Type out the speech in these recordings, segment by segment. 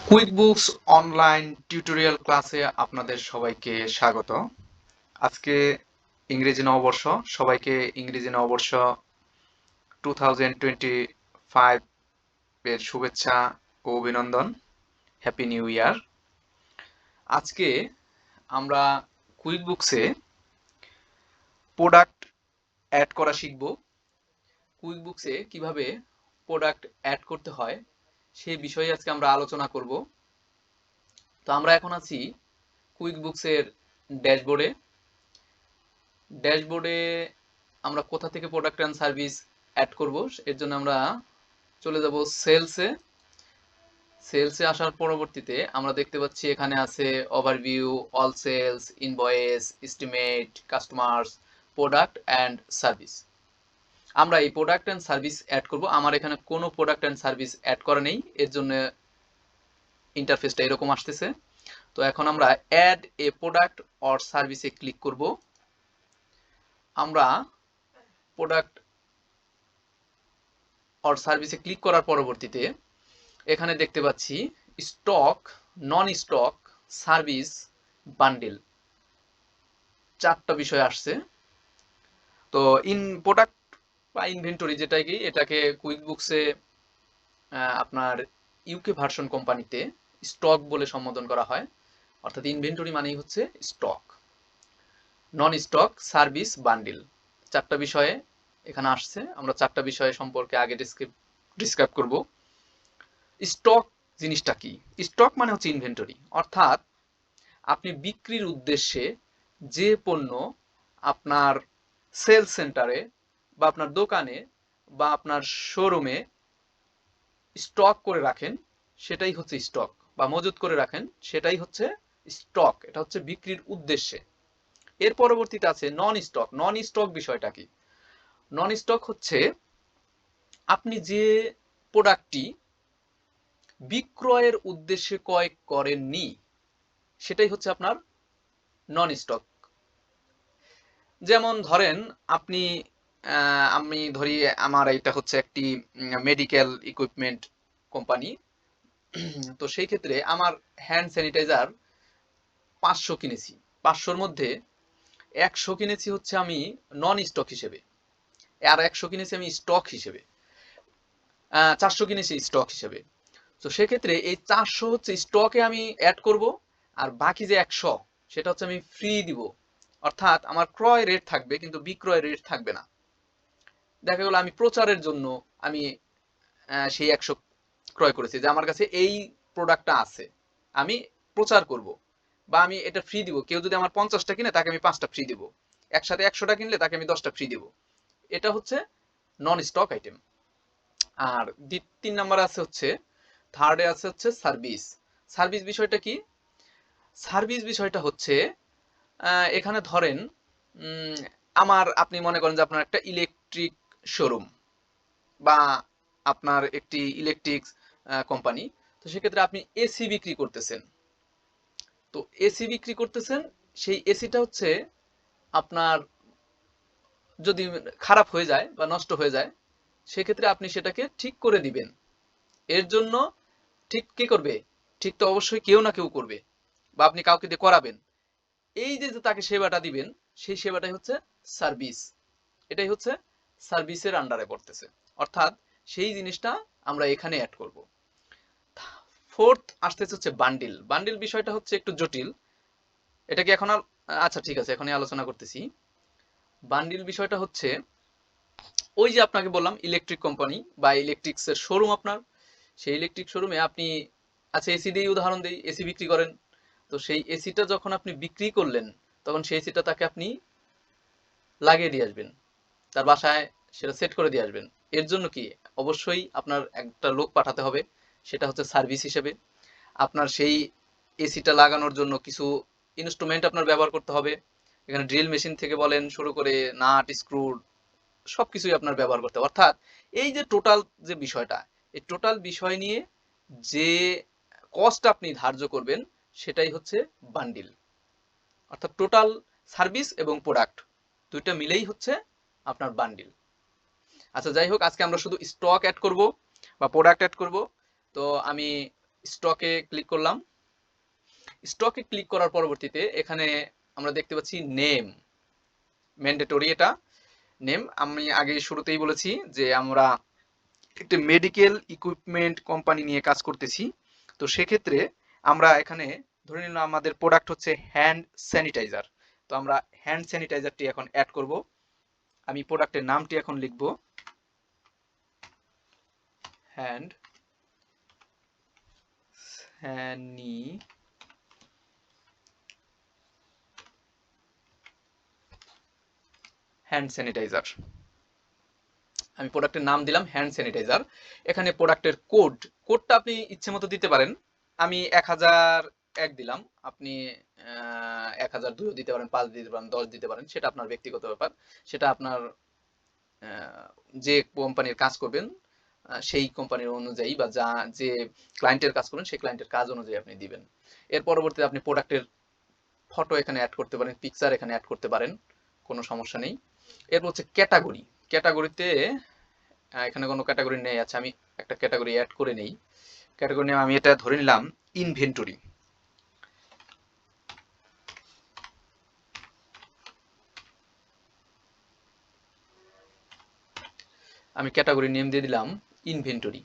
QuickBooks online tutorial ক্লাসে আপনাদের সবাইকে স্বাগত। আজকে ইংরেজি নববর্ষ, সবাইকে ইংরেজি নববর্ষ 2025 এর শুভেচ্ছা ও অভিনন্দন। Happy new year. আজকে আমরা কুইকবুকসে প্রোডাক্ট অ্যাড করা শিখব। কুইকবুকসে কিভাবে প্রোডাক্ট অ্যাড করতে হয় সেই বিষয়ে আজকে আমরা আলোচনা করব। তো আমরা এখন আছি কুইকবুকসের ড্যাশবোর্ডে। ড্যাশবোর্ডে আমরা কোথা থেকে প্রোডাক্ট অ্যান্ড সার্ভিস অ্যাড করব এর জন্য আমরা চলে যাব সেলসে। সেলসে আসার পরবর্তীতে আমরা দেখতে পাচ্ছি এখানে আছে overview, all sales, invoice, estimate, customers, product and service. আমরা এই প্রোডাক্ট অ্যান্ড সার্ভিস অ্যাড করব। আমার এখানে কোনো প্রোডাক্ট অ্যান্ড সার্ভিস অ্যাড করা নেই, এর জন্য ইন্টারফেসটা এরকম আসতেছে। তো এখন আমরা অ্যাড এ প্রোডাক্ট অর সার্ভিসে ক্লিক করব। আমরা প্রোডাক্ট অর সার্ভিসে ক্লিক করার পরবর্তীতে এখানে দেখতে পাচ্ছি স্টক, নন স্টক, সার্ভিস, বান্ডিল, চারটা বিষয় আসছে। তো ইন প্রোডাক্ট বা ইনভেন্টরি যেটাকে এটাকে কুইকবুকসে আপনার ইউকে ভার্সন কোম্পানিতে স্টক বলে সম্বোধন করা হয়, অর্থাৎ ইনভেন্টরি মানেই হচ্ছে স্টক। নন স্টক, সার্ভিস, বান্ডিল, চারটা বিষয়ে এখানে আসছে। আমরা চারটা বিষয় সম্পর্কে আগে ডিসক্রাইব করব। স্টক জিনিসটা কি? স্টক মানে হচ্ছে ইনভেন্টরি, অর্থাৎ আপনি বিক্রির উদ্দেশ্যে যে পণ্য আপনার সেলস সেন্টারে বা আপনার দোকানে বা আপনার শোরুমে স্টক করে রাখেন সেটাই হচ্ছে স্টক, বা মজুত করে রাখেন সেটাই হচ্ছে স্টক। এটা হচ্ছে বিক্রির উদ্দেশ্যে। এর পরবর্তীতে আছে নন স্টক। নন স্টক বিষয়টা কি? নন স্টক হচ্ছে আপনি যে প্রোডাক্টটি বিক্রয়ের উদ্দেশ্যে ক্রয় করেননি সেটাই হচ্ছে আপনার নন স্টক। যেমন ধরেন আপনি আমি ধরি আমার এটা হচ্ছে একটি মেডিকেল ইকুইপমেন্ট কোম্পানি। তো সেই ক্ষেত্রে আমার হ্যান্ড স্যানিটাইজার 500 কিনেছি। 500-র মধ্যে 100 কিনেছি হচ্ছে আমি নন স্টক হিসেবে, আর 100 কিনেছি আমি স্টক হিসেবে, 400 কিনেছি স্টক হিসেবে। তো সেক্ষেত্রে এই 400 হচ্ছে স্টকে আমি অ্যাড করব, আর বাকি যে 100 সেটা হচ্ছে আমি ফ্রি দিব। অর্থাৎ আমার ক্রয় রেট থাকবে কিন্তু বিক্রয় রেট থাকবে না। দেখা গেল আমি প্রচারের জন্য আমি সেই 100 ক্রয় করেছি, যে আমার কাছে এই প্রোডাক্টটা আছে, আমি প্রচার করব, বা আমি এটা ফ্রি দিব। কেউ যদি আমার 50টা কিনে তাকে আমি 5টা ফ্রি দিব, একসাথে 100টা কিনলে তাকে আমি 10টা ফ্রি দিব। এটা হচ্ছে নন স্টক আইটেম। আর 3 নাম্বার আছে হচ্ছে, থার্ডে আছে হচ্ছে সার্ভিস। সার্ভিস বিষয়টা কি? সার্ভিস বিষয়টা হচ্ছে এখানে ধরেন আপনি মনে করেন যে আপনার একটা ইলেকট্রিক শোরুম বা আপনার একটি ইলেকট্রিক্স কোম্পানি। তো সেক্ষেত্রে আপনি এসি বিক্রি করতেছেন। তো এসি বিক্রি করতেছেন, সেই এসিটা হচ্ছে আপনার যদি খারাপ হয়ে যায় বা নষ্ট হয়ে যায় সেক্ষেত্রে আপনি সেটাকে ঠিক করে দিবেন। এর জন্য ঠিক কে করবে? ঠিক তো অবশ্যই কেউ না কেউ করবে, বা আপনি কাউকে দিয়ে করাবেন। এই যে তাকে সেবাটা দিবেন সেই সেবাটাই হচ্ছে সার্ভিস। এটাই হচ্ছে সার্ভিসের আন্ডারে পড়তেছে, অর্থাৎ সেই জিনিসটা আমরা এখানে অ্যাড করব। ফোর্থ আসতেছে হচ্ছে বান্ডিল। বান্ডিল বিষয়টা হচ্ছে একটু জটিল। এটা কি এখন আচ্ছা ঠিক আছে, এখনই আলোচনা করতেছি। বান্ডিল বিষয়টা হচ্ছে ওই যে আপনাকে বললাম ইলেকট্রিক কোম্পানি বা ইলেকট্রিক্স এর শোরুম আপনার, সেই ইলেকট্রিক শোরুমে আপনি, আচ্ছা এসি দিয়ে উদাহরণ দিই, এসি বিক্রি করেন। তো সেই এসিটা যখন আপনি বিক্রি করলেন তখন সেই এসিটা তাকে আপনি লাগিয়ে দিয়ে আসবেন, তার বাসায় সেটা সেট করে দিয়ে আসবেন। এর জন্য কি অবশ্যই আপনার একটা লোক পাঠাতে হবে, সেটা হচ্ছে সার্ভিস হিসেবে। আপনার সেই এসিটা লাগানোর জন্য কিছু ইনস্ট্রুমেন্ট আপনার ব্যবহার করতে হবে। এখানে ড্রিল মেশিন থেকে বলেন শুরু করে নাট, স্ক্রু, সবকিছুই আপনার ব্যবহার করতে হবে। অর্থাৎ এই যে টোটাল যে বিষয়টা, এই টোটাল বিষয় নিয়ে যে কস্ট আপনি ধার্য করবেন সেটাই হচ্ছে বান্ডিল। অর্থাৎ টোটাল সার্ভিস এবং প্রোডাক্ট দুইটা মিলেই হচ্ছে আপনার বান্ডিল। আচ্ছা যাই হোক, আজকে আমরা শুধু স্টক অ্যাড করব বা প্রোডাক্ট অ্যাড করব। তো আমি স্টকে ক্লিক করলাম। স্টকে ক্লিক করার পরবর্তীতে এখানে আমরা দেখতে পাচ্ছি নেম, ম্যান্ডেটরি এটা নেম। আমি আগে শুরুতেই বলেছি যে আমরা একটা মেডিকেল ইকুইপমেন্ট কোম্পানি নিয়ে কাজ করতেছি। তো সেক্ষেত্রে আমরা এখানে ধরে নিলাম আমাদের প্রোডাক্ট হচ্ছে হ্যান্ড স্যানিটাইজার। তো আমরা হ্যান্ড স্যানিটাইজারটি এখন অ্যাড করব। আমি প্রোডাক্টের নামটি এখন লিখব হ্যান্ড স্যানিটাইজার। আমি প্রোডাক্টের নাম দিলাম হ্যান্ড স্যানিটাইজার। এখানে প্রোডাক্টের কোডটা আপনি ইচ্ছে মতো দিতে পারেন। আমি 1001 দিলাম, আপনি 1002 দিতে পারেন, 5 দিতে পারেন, 10 দিতে পারেন, সেটা আপনার ব্যক্তিগত ব্যাপার। সেটা আপনার যে কোম্পানির কাজ করবেন সেই কোম্পানির অনুযায়ী বা যে ক্লায়েন্টের কাজ করবেন সেই ক্লায়েন্টের কাজ অনুযায়ী আপনি দিবেন। এর পরবর্তীতে আপনি প্রোডাক্টের ফটো এখানে অ্যাড করতে পারেন, পিকচার এখানে অ্যাড করতে পারেন, কোনো সমস্যা নেই। এরপর হচ্ছে ক্যাটাগরিতে এখানে কোনো ক্যাটাগরি নেই। আচ্ছা, আমি একটা ক্যাটাগরি অ্যাড করে নেই। ক্যাটাগরি নেম আমি এটা ধরে নিলাম ইনভেন্টরি। আমি ক্যাটাগরি নেম দিয়ে দিলাম ইনভেন্টরি,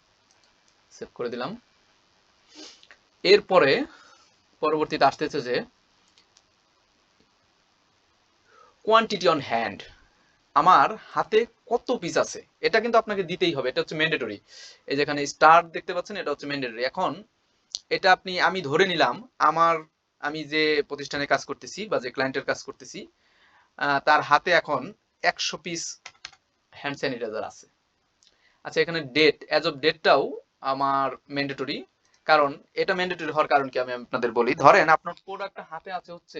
সেভ করে দিলাম। এরপরে পরবর্তীতে আসতেছে যে কোয়ান্টিটি অন হ্যান্ড, আমার হাতে কত পিস আছে এটা কিন্তু আপনাকে দিতেই হবে, এটা হচ্ছে ম্যান্ডেটরি। এই যেখানে স্টার দেখতে পাচ্ছেন এটা হচ্ছে ম্যান্ডেটরি। এখন এটা আমি ধরে নিলাম আমি যে প্রতিষ্ঠানে কাজ করতেছি বা যে ক্লায়েন্টের কাজ করতেছি তার হাতে এখন 100 পিস হ্যান্ড স্যানিটাইজার আছে। আচ্ছা, এখানে ডেট, অ্যাজ অফ ডেটটাও আমার ম্যান্ডেটরি। কারণ এটা ম্যান্ডেটরি হওয়ার কারণ কি আমি আপনাদের বলি। ধরেন আপনার প্রোডাক্টটা হাতে আছে হচ্ছে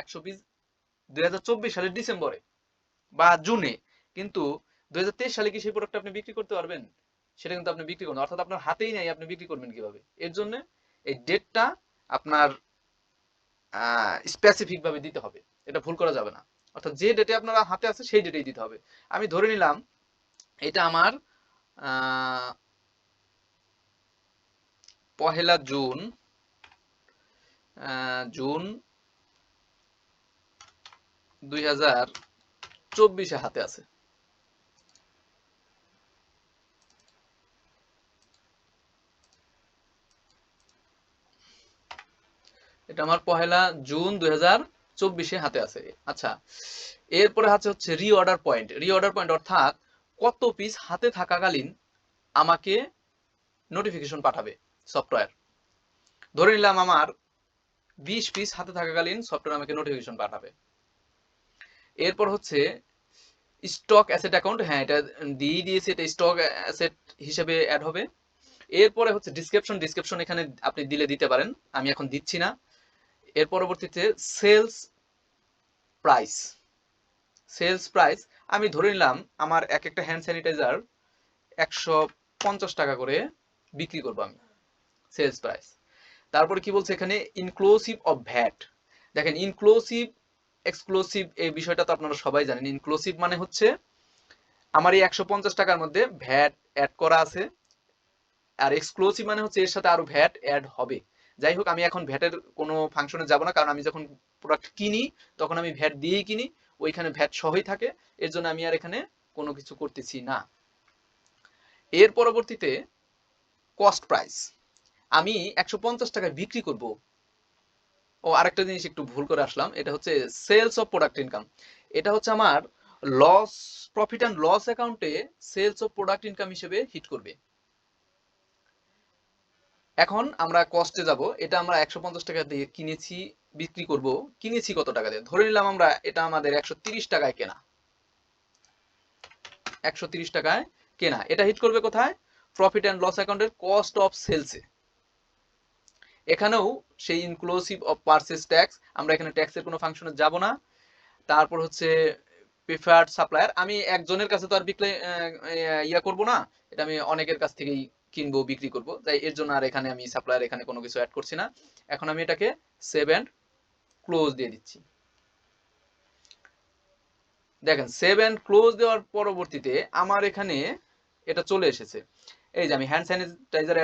100 পিস 2024 সালের ডিসেম্বরে বা জুনে, কিন্তু 2023 সালে কি সেই প্রোডাক্ট আপনি বিক্রি করতে পারবেন? সেটা কিন্তু আপনি বিক্রি করবেন, অর্থাৎ আপনার হাতেই নাই, আপনি বিক্রি করবেন কিভাবে? এর জন্য এই ডেটটা আপনার স্পেসিফিক ভাবে দিতে হবে, এটা ভুল করা যাবে না। অর্থাৎ যে ডেটে আপনার হাতে আছে সেই ডেটেই দিতে হবে। আমি ধরে নিলাম এটা আমার পহেলা জুন জুন 2024 হাতে আছে। এটা আমার পহেলা জুন 2024 হাতে আছে। আচ্ছা, এরপরে হচ্ছে রিঅর্ডার পয়েন্ট, অর্থাৎ কত পিস হাতে থাকাকালীন আমাকে নোটিফিকেশন পাঠাবে সফটওয়্যার। ধরে নিলাম আমার 20 পিস হাতে থাকাকালীন সফটওয়্যার আমাকে নোটিফিকেশন পাঠাবে। এরপর হচ্ছে স্টক অ্যাসেট অ্যাকাউন্ট, হ্যাঁ এটা দিয়ে দিয়েছে, এটা স্টক অ্যাসেট হিসেবে অ্যাড হবে। এরপরে হচ্ছে ডিসক্রিপশন এখানে আপনি দিতে পারেন, আমি এখন দিচ্ছি না। এর পরবর্তীতে সেলস প্রাইস আমি ধরে নিলাম আমার এক একটা হ্যান্ড স্যানিটাইজার 150 টাকা করে বিক্রি করবো আমি, সেলস প্রাইস। তারপরে কি বলছে এখানে ইনক্লুসিভ অফ ভ্যাট। দেখেন ইনক্লুসিভ এক্সক্লুসিভ এই বিষয়টা তো আপনারা সবাই জানেন। ইনক্লুসিভ মানে হচ্ছে আমার এই 150 টাকার মধ্যে ভ্যাট অ্যাড করা আছে, আর এক্সক্লুসিভ মানে হচ্ছে এর সাথে আরো ভ্যাট অ্যাড হবে। যাই হোক, আমি এখন ভ্যাটের কোনো ফাংশনে যাব না, কারণ আমি যখন প্রোডাক্ট কিনি তখন আমি ভ্যাট দিয়েই কিনি, ওইখানে ভ্যাট সহই থাকে। এর জন্য আমি আর এখানে কোনো কিছু করতেছি না। এর পরবর্তীতে কস্ট প্রাইস, আমি 150 টাকায় বিক্রি করব। ও আরেকটা জিনিস একটু ভুল করে আসলাম, এটা হচ্ছে সেলস অফ প্রোডাক্ট ইনকাম। এটা হচ্ছে আমার প্রফিট অ্যান্ড লস অ্যাকাউন্টে সেলস অফ প্রোডাক্ট ইনকাম হিসেবে হিট করবে। এখন আমরা কস্টে যাব। এটা আমরা 150 টাকা দিয়ে কিনেছি, বিক্রি করব। কিনেছি কত টাকা দিয়ে? ধরে নিলাম আমরা এটা আমাদের 130 টাকায় কেনা, 130 টাকায় কেনা। এটা হিট করবে কোথায়? প্রফিট অ্যান্ড লস অ্যাকাউন্টের কস্ট অফ সেলসে। এখানেও সেই ইনক্লুসিভ অফ পারচেজ ট্যাক্স, আমরা এখানে ট্যাক্সের কোনো ফাংশনে যাব না। তারপর হচ্ছে প্রিফার্ড সাপ্লায়ার, আমি একজনের কাছে তো আর করব না, এটা আমি অনেকের কাছ থেকেই কিনবো, বিক্রি করব, তাই এর জন্য আর এখানে আমি সাপ্লায়ার এখানে কোনো কিছু অ্যাড করছি না। এখন আমি এটাকে সেভ এন্ড ক্লোজ দিয়ে দিচ্ছি। দেখেন সেভ এন্ড ক্লোজ দেওয়ার পরবর্তীতে আমার এখানে এটা চলে এসেছে। এই যে আমি হ্যান্ড স্যানিটাইজার